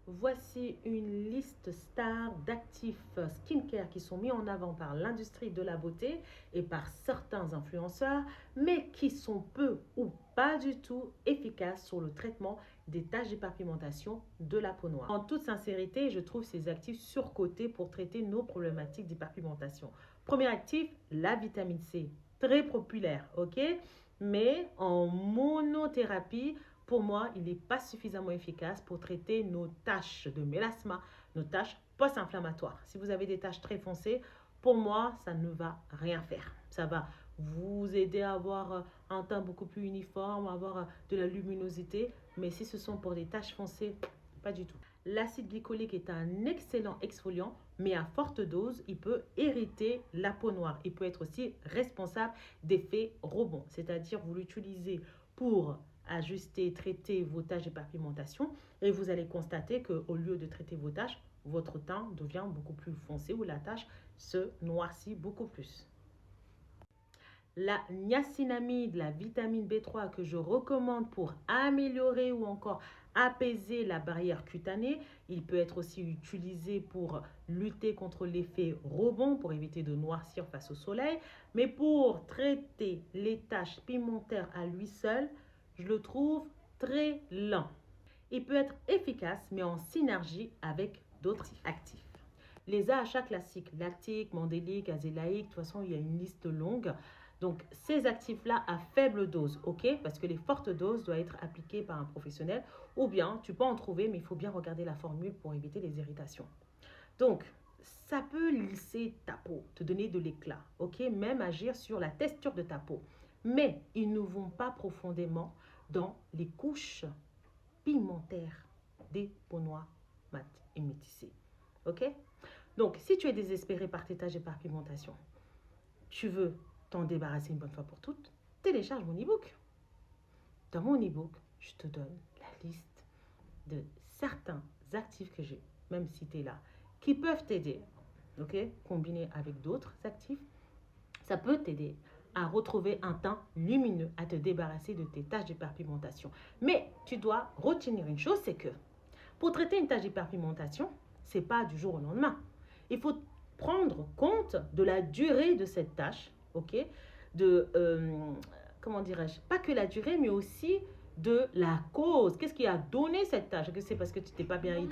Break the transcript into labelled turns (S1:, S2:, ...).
S1: Voici une liste star d'actifs skincare qui sont mis en avant par l'industrie de la beauté et par certains influenceurs, mais qui sont peu ou pas du tout efficaces sur le traitement des taches d'hyperpigmentation de la peau noire. En toute sincérité, je trouve ces actifs surcotés pour traiter nos problématiques d'hyperpigmentation. Premier actif, la vitamine C, très populaire, ok? Mais en monothérapie, pour moi, il n'est pas suffisamment efficace pour traiter nos taches de mélasma, nos taches post-inflammatoires. Si vous avez des taches très foncées, pour moi, ça ne va rien faire. Ça va vous aider à avoir un teint beaucoup plus uniforme, à avoir de la luminosité. Mais si ce sont pour des taches foncées, pas du tout. L'acide glycolique est un excellent exfoliant, mais à forte dose, il peut irriter la peau noire. Il peut être aussi responsable d'effets rebonds, c'est-à-dire vous l'utilisez pour ajuster, traiter vos taches d'hyperpigmentation et vous allez constater qu'au lieu de traiter vos taches, votre teint devient beaucoup plus foncé ou la tache se noircit beaucoup plus. La niacinamide, la vitamine B3 que je recommande pour améliorer ou encore apaiser la barrière cutanée. Il peut être aussi utilisé pour lutter contre l'effet rebond, pour éviter de noircir face au soleil. Mais pour traiter les taches pigmentaires à lui seul, je le trouve très lent. Il peut être efficace, mais en synergie avec d'autres actifs. Les AHA classiques, lactique, mandélique, azélaïque, de toute façon, il y a une liste longue. Donc, ces actifs-là à faible dose, ok? Parce que les fortes doses doivent être appliquées par un professionnel. Ou bien, tu peux en trouver, mais il faut bien regarder la formule pour éviter les irritations. Donc, ça peut lisser ta peau, te donner de l'éclat, ok? Même agir sur la texture de ta peau. Mais ils ne vont pas profondément dans les couches pigmentaires des peaux noires, mates et métissées. Ok? Donc, si tu es désespéré par tes taches d'hyperpigmentation, tu veux t'en débarrasser une bonne fois pour toutes, télécharge mon e-book. Dans mon e-book, je te donne la liste de certains actifs que j'ai même cités là, qui peuvent t'aider, ok? Combinés avec d'autres actifs, ça peut t'aider à retrouver un teint lumineux, à te débarrasser de tes taches d'hyperpigmentation. Mais tu dois retenir une chose, c'est que pour traiter une tache d'hyperpigmentation, ce n'est pas du jour au lendemain. Il faut prendre compte de la durée de cette tache, ok? Comment dirais-je? Pas que la durée, mais aussi de la cause. Qu'est-ce qui a donné cette tache? Est-ce que c'est parce que tu t'es pas bien